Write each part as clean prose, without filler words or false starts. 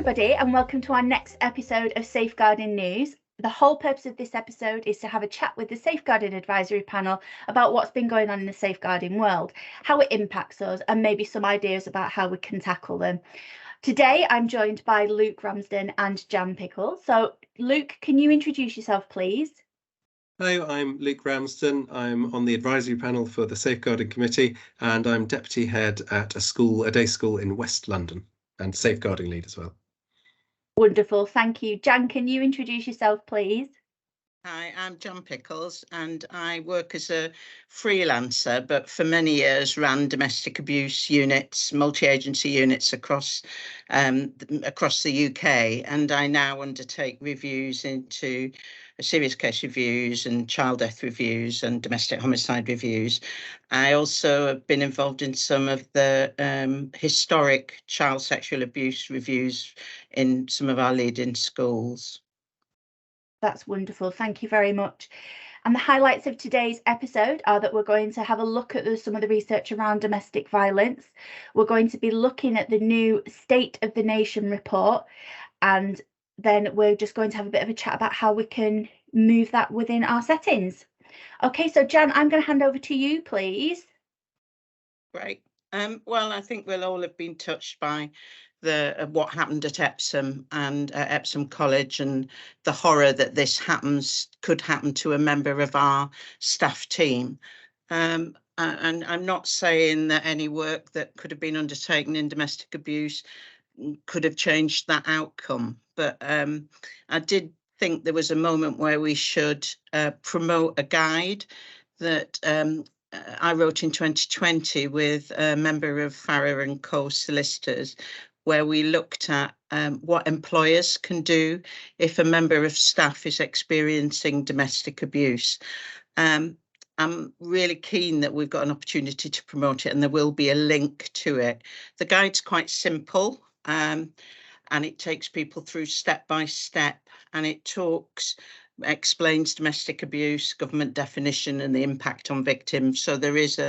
everybody, and welcome to our next episode of Safeguarding News. The whole purpose of this episode is to have a chat with the Safeguarding Advisory Panel about what's been going on in the safeguarding world, how it impacts us, and maybe some ideas about how we can tackle them. Today, I'm joined by Luke Ramsden and Jan Pickles. So, Luke, can you introduce yourself, please? Hello, I'm Luke Ramsden. I'm on the advisory panel for the Safeguarding Committee, and I'm deputy head at a day school in West London, and safeguarding lead as well. Wonderful, thank you. Jan, can you introduce yourself, please? Hi, I'm Jan Pickles, and I work as a freelancer, but for many years ran domestic abuse units, multi-agency units across the UK, and I now undertake reviews into serious case reviews and child death reviews and domestic homicide reviews. I also have been involved in some of the historic child sexual abuse reviews in some of our leading schools. That's wonderful. Thank you very much. And the highlights of today's episode are that we're going to have a look at some of the research around domestic violence. We're going to be looking at the new State of the Nation report, and then we're just going to have a bit of a chat about how we can move that within our settings. Okay, so Jan, I'm going to hand over to you, please. Great. Well, I think we'll all have been touched by what happened at Epsom and Epsom College, and the horror that this could happen to a member of our staff team. And I'm not saying that any work that could have been undertaken in domestic abuse could have changed that outcome, but I did think there was a moment where we should promote a guide that I wrote in 2020 with a member of Farrer and Co solicitors, where we looked at what employers can do if a member of staff is experiencing domestic abuse. I'm really keen that we've got an opportunity to promote it, and there will be a link to it. The guide's quite simple, and it takes people through step by step, and it explains domestic abuse, government definition, and the impact on victims. So there is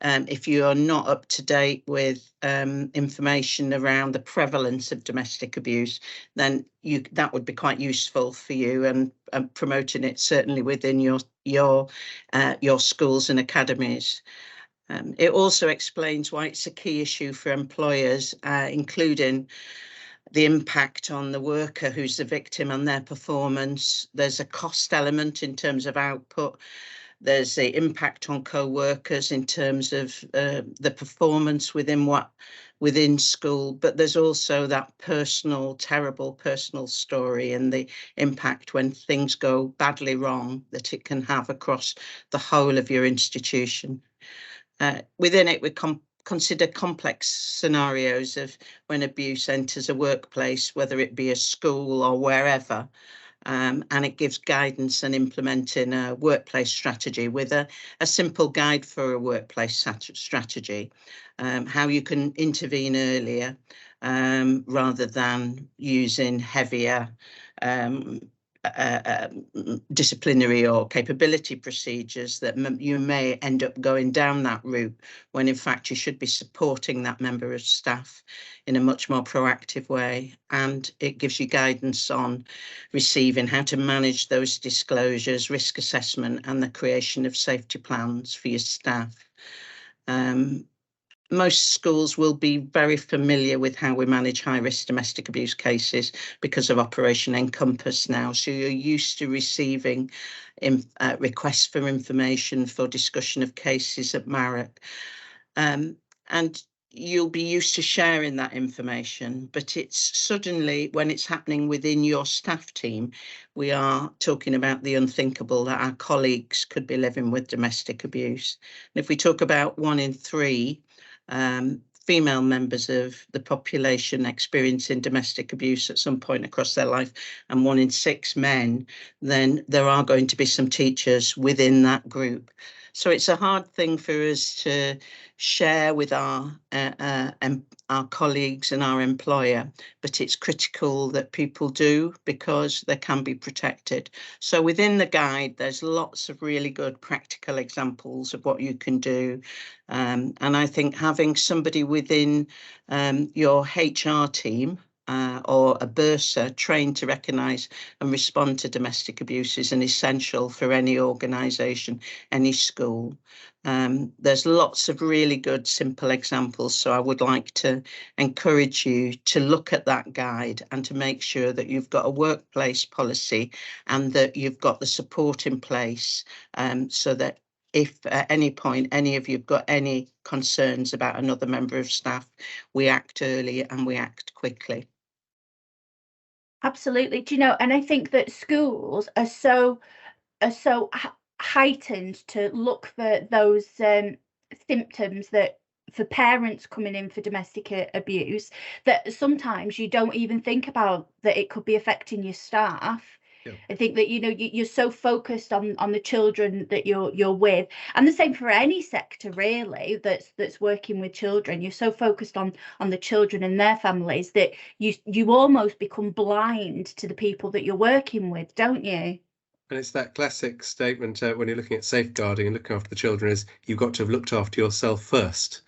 if you are not up to date with information around the prevalence of domestic abuse, then that would be quite useful for you, and promoting it certainly within your schools and academies. It also explains why it's a key issue for employers, including the impact on the worker who's the victim and their performance. There's a cost element in terms of output. There's the impact on co-workers in terms of the performance within school, but there's also that terrible personal story and the impact when things go badly wrong that it can have across the whole of your institution. Within it, we consider complex scenarios of when abuse enters a workplace, whether it be a school or wherever, and it gives guidance and implementing a workplace strategy with a simple guide for a workplace strategy, how you can intervene earlier rather than using heavier disciplinary or capability procedures that you may end up going down that route, when in fact you should be supporting that member of staff in a much more proactive way. And it gives you guidance on receiving, how to manage those disclosures, risk assessment, and the creation of safety plans for your staff. Most schools will be very familiar with how we manage high-risk domestic abuse cases because of Operation Encompass now. So you're used to receiving requests for information for discussion of cases at Marriott. And you'll be used to sharing that information, but it's suddenly, when it's happening within your staff team, we are talking about the unthinkable, that our colleagues could be living with domestic abuse. And if we talk about 1 in 3 female members of the population experiencing domestic abuse at some point across their life, and 1 in 6 men, then there are going to be some teachers within that group. So it's a hard thing for us to share with our colleagues and our employer, but it's critical that people do, because they can be protected. So within the guide, there's lots of really good practical examples of what you can do. And I think having somebody within your HR team or a bursar trained to recognise and respond to domestic abuse is an essential for any organisation, any school. There's lots of really good simple examples, so I would like to encourage you to look at that guide and to make sure that you've got a workplace policy and that you've got the support in place, so that if at any point any of you've got any concerns about another member of staff, we act early and we act quickly. Absolutely. Do you know, and I think that schools are so heightened to look for those symptoms that for parents coming in for domestic abuse, that sometimes you don't even think about that it could be affecting your staff. Yeah. I think that, you know, you're so focused on the children that you're with, and the same for any sector really that's working with children. You're so focused on the children and their families that you almost become blind to the people that you're working with, don't you? And it's that classic statement when you're looking at safeguarding and looking after the children is you've got to have looked after yourself first.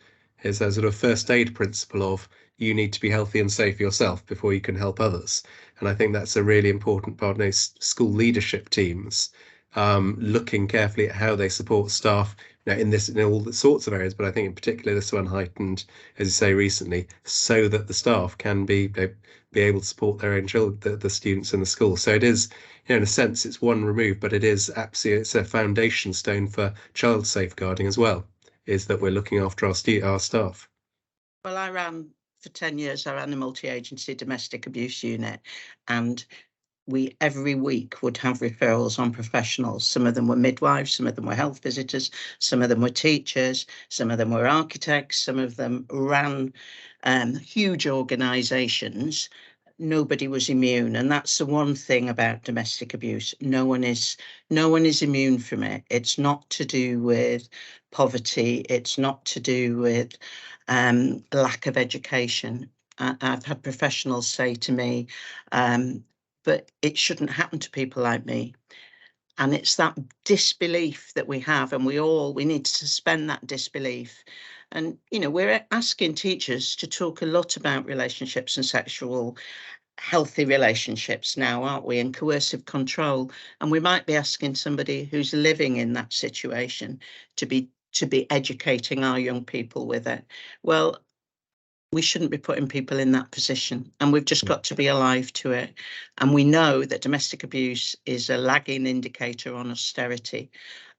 Is that sort of first aid principle of you need to be healthy and safe yourself before you can help others. And I think that's a really important part of those school leadership teams, looking carefully at how they support staff in all the sorts of areas, but I think in particular this one heightened, as you say, recently, so that the staff can be able to support their own children, the students in the school. So it is, in a sense, it's one remove, but it is absolutely, it's a foundation stone for child safeguarding as well, is that we're looking after our staff. Well, for 10 years, I ran a multi-agency domestic abuse unit, and we every week would have referrals on professionals. Some of them were midwives, some of them were health visitors, some of them were teachers, some of them were architects, some of them ran huge organisations. Nobody was immune, and that's the one thing about domestic abuse. No one is immune from it. It's not to do with poverty. It's not to do with lack of education. I've had professionals say to me, but it shouldn't happen to people like me. And it's that disbelief that we have, and we need to suspend that disbelief. And, we're asking teachers to talk a lot about relationships and sexual healthy relationships now, aren't we? And coercive control. And we might be asking somebody who's living in that situation to be educating our young people with it. Well, we shouldn't be putting people in that position, and we've just got to be alive to it. And we know that domestic abuse is a lagging indicator on austerity.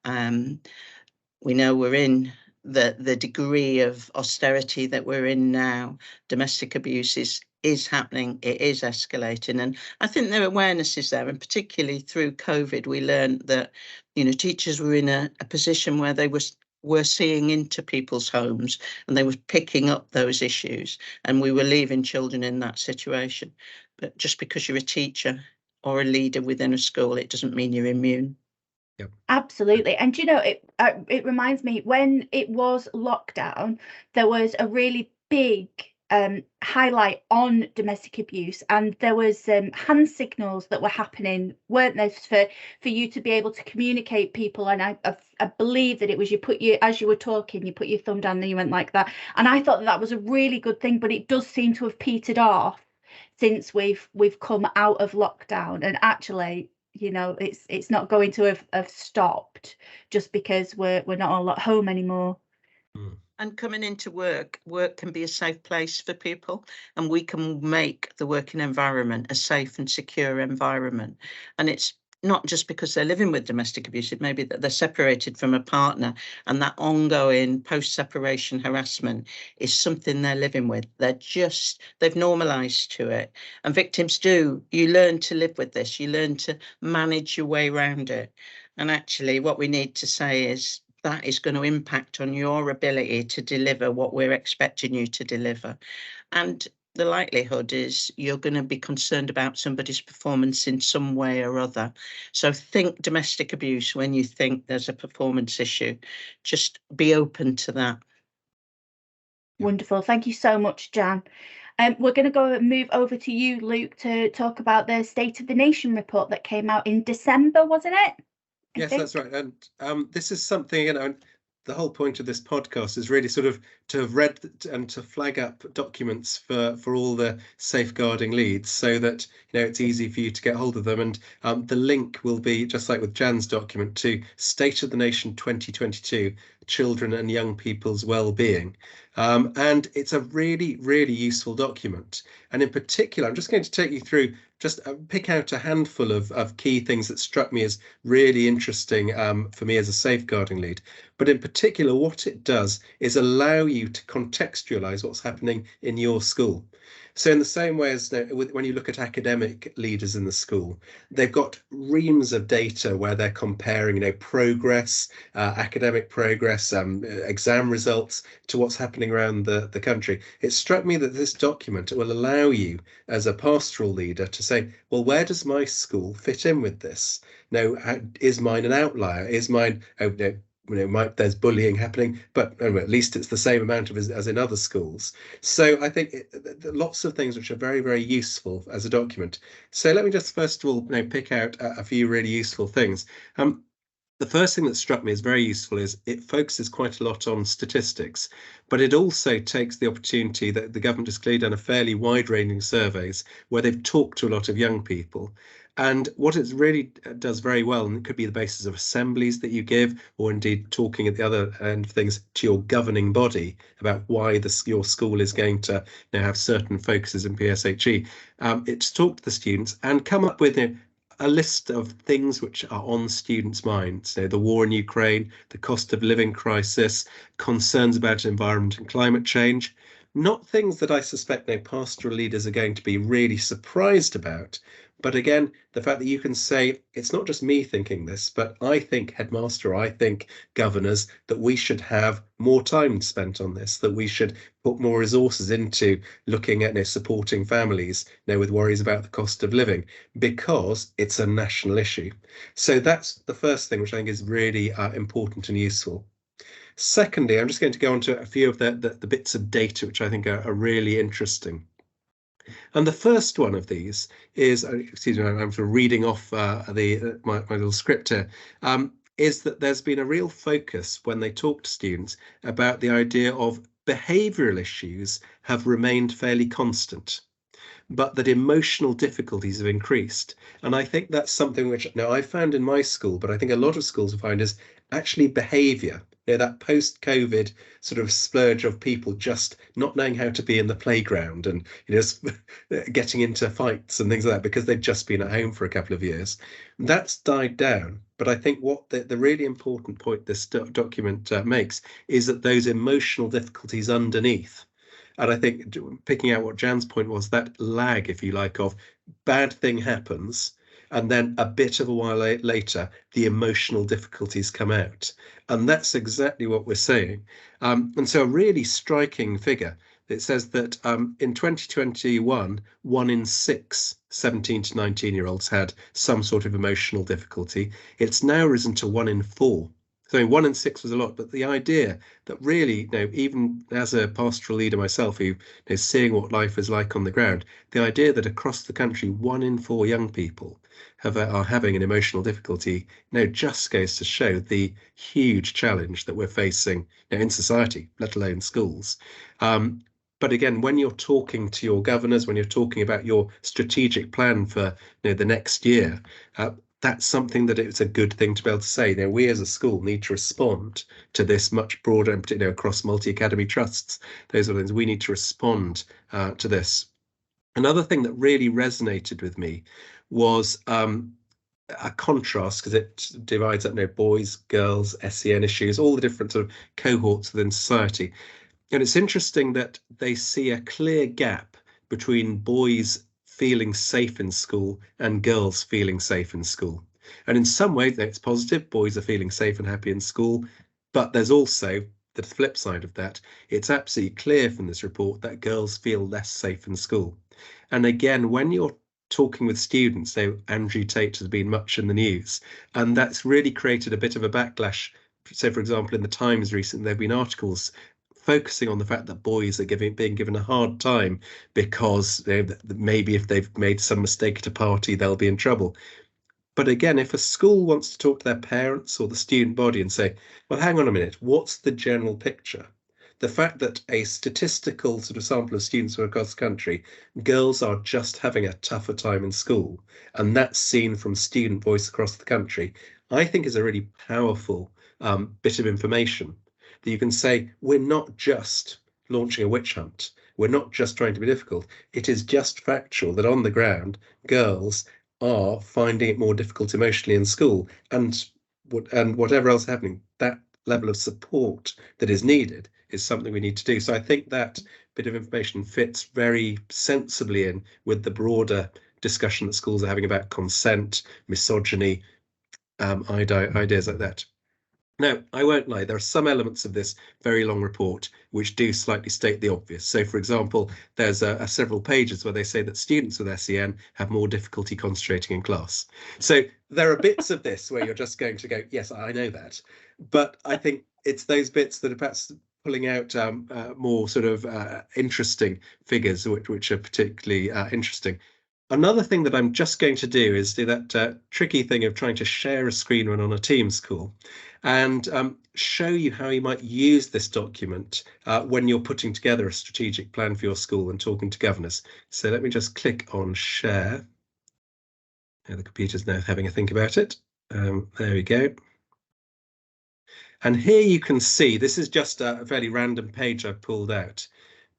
We know we're in the degree of austerity that we're in now. Domestic abuse is happening, it is escalating, and I think their awareness is there, and particularly through COVID we learned that teachers were in a position where they were seeing into people's homes and they were picking up those issues, and we were leaving children in that situation. But just because you're a teacher or a leader within a school, it doesn't mean you're immune. Yep. Absolutely. And it reminds me, when it was lockdown, there was a really big highlight on domestic abuse, and there was hand signals that were happening, weren't there, for you to be able to communicate people. And I believe that it was as you were talking, you put your thumb down and you went like that, and I thought that was a really good thing. But it does seem to have petered off since we've come out of lockdown, and actually it's not going to have stopped just because we're not all at home anymore. And coming into work can be a safe place for people, and we can make the working environment a safe and secure environment. And it's not just because they're living with domestic abuse, it may be that they're separated from a partner, and that ongoing post-separation harassment is something they're living with. They've normalised to it. And victims you learn to live with this, you learn to manage your way around it. And actually what we need to say is that is going to impact on your ability to deliver what we're expecting you to deliver. And the likelihood is you're going to be concerned about somebody's performance in some way or other. So think domestic abuse when you think there's a performance issue. Just be open to that. Wonderful. Thank you so much, Jan. We're going to go and move over to you, Luke, to talk about the State of the Nation report that came out in December, wasn't it? Yes, that's right. And this is something, the whole point of this podcast is really sort of to have read and to flag up documents for all the safeguarding leads, so that it's easy for you to get hold of them. And the link will be, just like with Jan's document, to State of the Nation 2022, Children and Young People's Wellbeing. And it's a really, really useful document. And in particular, I'm just going to take you through, just pick out a handful of key things that struck me as really interesting for me as a safeguarding lead. But in particular, what it does is allow you to contextualize what's happening in your school. So in the same way as when you look at academic leaders in the school, they've got reams of data where they're comparing, progress, academic progress, exam results to what's happening around the country. It struck me that this document will allow you as a pastoral leader to say, well, where does my school fit in with this? Is mine an outlier? Is mine, there's bullying happening, but at least it's the same amount of as in other schools. So I think lots of things which are very, very useful as a document. So let me just first of all pick out a few really useful things. The first thing that struck me as very useful is it focuses quite a lot on statistics, but it also takes the opportunity that the government has clearly done a fairly wide-ranging surveys where they've talked to a lot of young people. And what it really does very well, and it could be the basis of assemblies that you give, or indeed talking at the other end of things to your governing body about why your school is going to have certain focuses in PSHE. It's talk to the students and come up with a list of things which are on students' minds. The war in Ukraine, the cost of living crisis, concerns about environment and climate change. Not things that I suspect pastoral leaders are going to be really surprised about. But again, the fact that you can say, it's not just me thinking this, but I think headmaster, I think governors, that we should have more time spent on this, that we should put more resources into looking at supporting families with worries about the cost of living, because it's a national issue. So that's the first thing which I think is really important and useful. Secondly, I'm just going to go on to a few of the bits of data which I think are really interesting. And the first one of these is, excuse me, I'm sort of reading off my little script here, is that there's been a real focus when they talk to students about the idea of behavioural issues have remained fairly constant, but that emotional difficulties have increased. And I think that's something which I found in my school, but I think a lot of schools will find is actually behaviour. That post-COVID sort of splurge of people just not knowing how to be in the playground and just getting into fights and things like that because they've just been at home for a couple of years. That's died down. But I think what the really important point this document makes is that those emotional difficulties underneath. And I think picking out what Jan's point was, that lag, if you like, of bad thing happens, and then a bit of a while later, the emotional difficulties come out. And that's exactly what we're saying. And so a really striking figure. It says that in 2021, 1 in 6 17 to 19-year-olds had some sort of emotional difficulty. It's now risen to 1 in 4. So 1 in 6 was a lot, but the idea that really, even as a pastoral leader myself, who is seeing what life is like on the ground, the idea that across the country, 1 in 4 young people are having an emotional difficulty, just goes to show the huge challenge that we're facing in society, let alone schools. But again, when you're talking to your governors, when you're talking about your strategic plan for the next year, that's something that it's a good thing to be able to say. We as a school need to respond to this much broader, and particularly across multi-academy trusts. Those are things we need to respond to this. Another thing that really resonated with me was a contrast, because it divides up boys, girls, SEN issues, all the different sort of cohorts within society. And it's interesting that they see a clear gap between boys feeling safe in school and girls feeling safe in school. And in some ways, it's positive. Boys are feeling safe and happy in school. But there's also the flip side of that. It's absolutely clear from this report that girls feel less safe in school. And again, when you're talking with students, Andrew Tate has been much in the news, and that's really created a bit of a backlash. So, for example, in the Times recently, there have been articles focusing on the fact that boys are being given a hard time because maybe if they've made some mistake at a party, they'll be in trouble. But again, if a school wants to talk to their parents or the student body and say, well, hang on a minute, what's the general picture? The fact that a statistical sort of sample of students across the country, girls are just having a tougher time in school, and that's seen from student voice across the country, I think is a really powerful bit of information that you can say, we're not just launching a witch hunt. We're not just trying to be difficult. It is just factual that on the ground, girls are finding it more difficult emotionally in school, and whatever else is happening, that level of support that is needed is something we need to do. So I think that bit of information fits very sensibly in with the broader discussion that schools are having about consent, misogyny, ideas like that. Now, I won't lie, there are some elements of this very long report which do slightly state the obvious. So, for example, there's several pages where they say that students with SEN have more difficulty concentrating in class. So there are bits of this where you're just going to go, yes, I know that. But I think it's those bits that are perhaps pulling out more sort of interesting figures, which are particularly interesting. Another thing that I'm just going to do is do that tricky thing of trying to share a screen when on a Teams call and show you how you might use this document when you're putting together a strategic plan for your school and talking to governors. So let me just click on share. Now the computer's now having a think about it. There we go. And here you can see, this is just a fairly random page I've pulled out.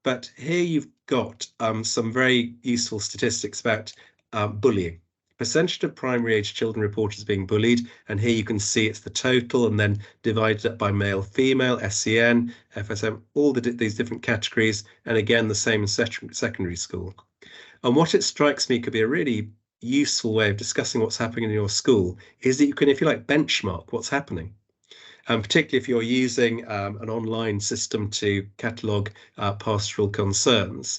But here you've got some very useful statistics about bullying. Percentage of primary age children reported as being bullied, and here you can see it's the total and then divided up by male, female, SEN, FSM, all these different categories, and again the same in secondary school. And what it strikes me could be a really useful way of discussing what's happening in your school is that you can, if you like, benchmark what's happening. And particularly if you're using an online system to catalogue pastoral concerns,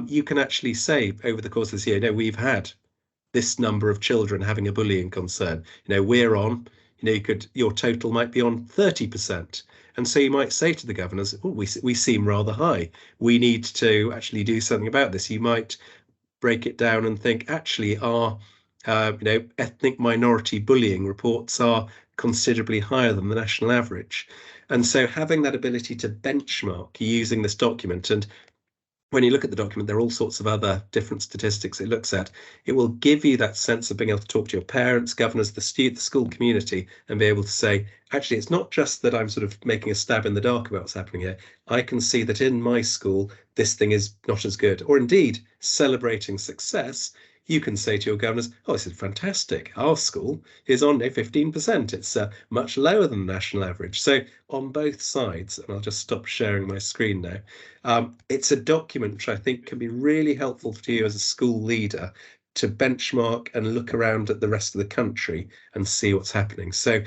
you can actually say over the course of this year, we've had this number of children having a bullying concern. We're on, your total might be on 30%. And so you might say to the governors, oh, we seem rather high. We need to actually do something about this. You might break it down and think, actually, our ethnic minority bullying reports are considerably higher than the national average. And so having that ability to benchmark using this document, and when you look at the document, there are all sorts of other different statistics it looks at. It will give you that sense of being able to talk to your parents, governors, the school community, and be able to say, actually, it's not just that I'm sort of making a stab in the dark about what's happening here. I can see that in my school, this thing is not as good. Or indeed, celebrating success, you can say to your governors, oh, this is fantastic. Our school is on 15%. It's much lower than the national average. So on both sides, and I'll just stop sharing my screen now, it's a document which I think can be really helpful to you as a school leader to benchmark and look around at the rest of the country and see what's happening. So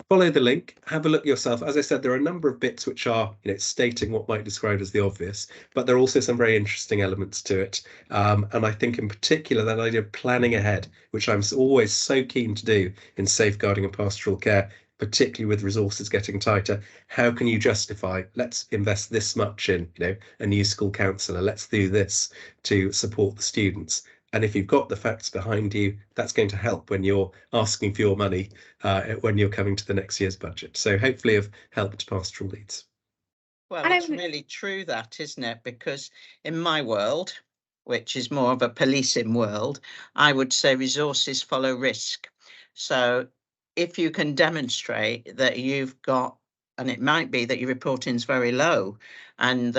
follow the link, have a look yourself. As I said, there are a number of bits which are stating what might be described as the obvious, but there are also some very interesting elements to it. And I think in particular that idea of planning ahead, which I'm always so keen to do in safeguarding and pastoral care, particularly with resources getting tighter. How can you justify, let's invest this much in a new school counsellor, let's do this to support the students. And if you've got the facts behind you, that's going to help when you're asking for your money when you're coming to the next year's budget. So hopefully I've helped pastoral leads. Well, it's really true that, isn't it? Because in my world, which is more of a policing world, I would say resources follow risk. So if you can demonstrate that you've got, and it might be that your reporting is very low and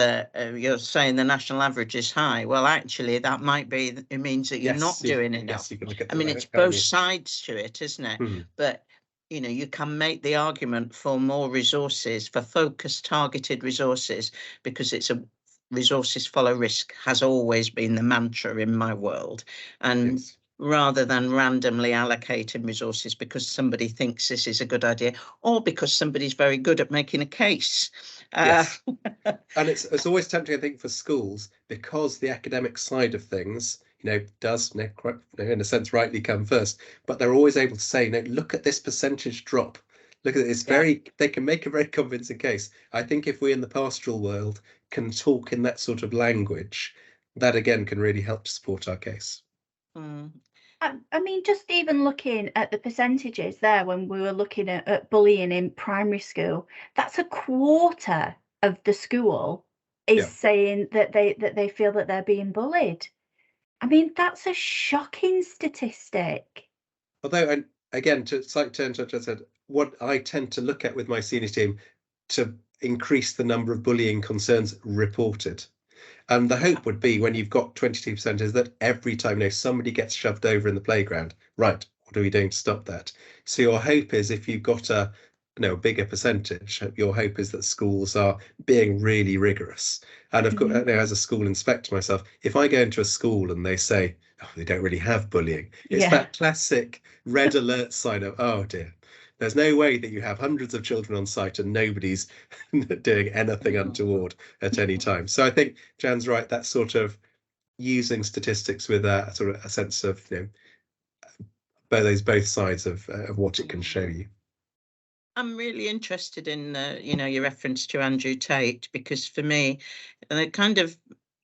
you're saying the national average is high. Well, actually, that might be, it means that you're not doing enough. I mean, it's both sides to it, isn't it? Mm-hmm. But, you can make the argument for more resources, for focused, targeted resources, because it's resources follow risk has always been the mantra in my world. And yes, rather than randomly allocating resources because somebody thinks this is a good idea or because somebody's very good at making a case. Yes. And it's always tempting, I think, for schools, because the academic side of things, does, in a sense, rightly come first. But they're always able to say, look at this percentage drop. Look at this. They can make a very convincing case. I think if we in the pastoral world can talk in that sort of language, that again can really help support our case. I mean, just even looking at the percentages there when we were looking at bullying in primary school, that's a quarter of the school is saying that they feel that they're being bullied. I mean, that's a shocking statistic. Although, and again, to slight turn to what I said, what I tend to look at with my senior team to increase the number of bullying concerns reported. And the hope would be, when you've got 22%, is that every time somebody gets shoved over in the playground, right, what are we doing to stop that? So your hope is, if you've got a bigger percentage, your hope is that schools are being really rigorous. And of course, as a school inspector myself, if I go into a school and they say, oh, they don't really have bullying, it's that classic red alert sign of, oh dear, there's no way that you have hundreds of children on site and nobody's doing anything untoward at any time. So I think Jan's right, that sort of using statistics with a sort of a sense of both sides of what it can show you. I'm really interested in your reference to Andrew Tate, because for me, kind of,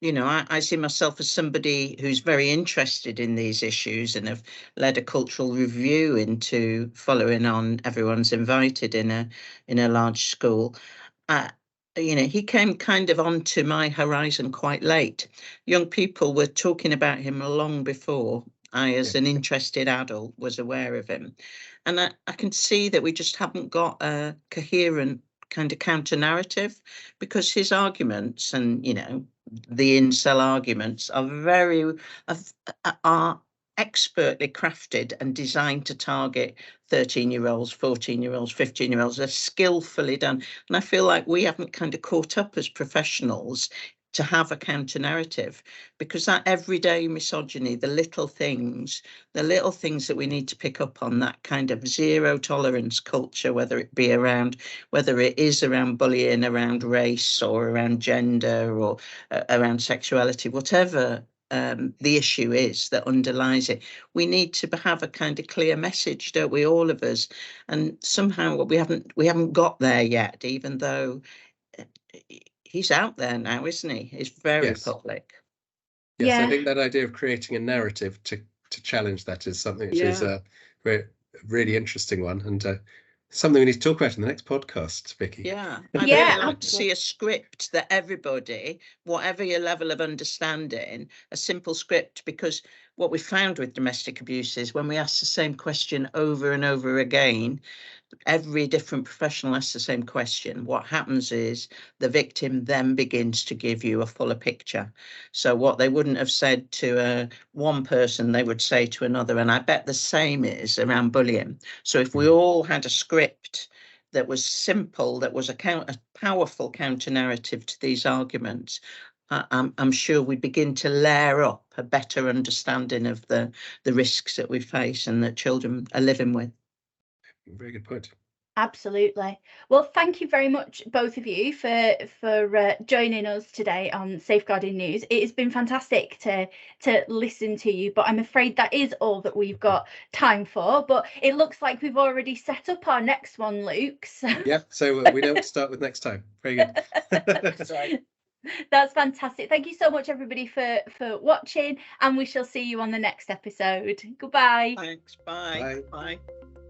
I see myself as somebody who's very interested in these issues and have led a cultural review into following on Everyone's Invited in a large school. He came kind of onto my horizon quite late. Young people were talking about him long before I, as an interested adult, was aware of him. And I can see that we just haven't got a coherent kind of counter narrative, because his arguments and, the incel arguments are expertly crafted and designed to target 13-year-olds, 14-year-olds, 15-year-olds. They're skillfully done. And I feel like we haven't kind of caught up as professionals to have a counter narrative, because that everyday misogyny, the little things that we need to pick up on, that kind of zero tolerance culture, whether it is around bullying, around race, or around gender, or around sexuality, whatever the issue is that underlies it, we need to have a kind of clear message, don't we, all of us? And somehow we haven't got there yet, even though he's out there now, isn't he? He's very public. Yes, I think that idea of creating a narrative to challenge that is something which is a really interesting one, and something we need to talk about in the next podcast, Vikkey. Yeah, I'd really like to see a script that everybody, whatever your level of understanding, a simple script, because what we found with domestic abuse is when we ask the same question over and over again, every different professional asks the same question, what happens is the victim then begins to give you a fuller picture. So what they wouldn't have said to one person, they would say to another. And I bet the same is around bullying. So if we all had a script that was simple, that was a powerful counter narrative to these arguments, I'm sure we begin to layer up a better understanding of the risks that we face and that children are living with. Very good point. Absolutely. Well, thank you very much, both of you, for joining us today on Safeguarding News. It has been fantastic to listen to you, but I'm afraid that is all that we've got time for. But it looks like we've already set up our next one, Luke. So we know what to start with next time. Very good. That's right. That's fantastic. Thank you so much, everybody, for watching, and we shall see you on the next episode. Goodbye. Thanks. Bye. Bye. Bye.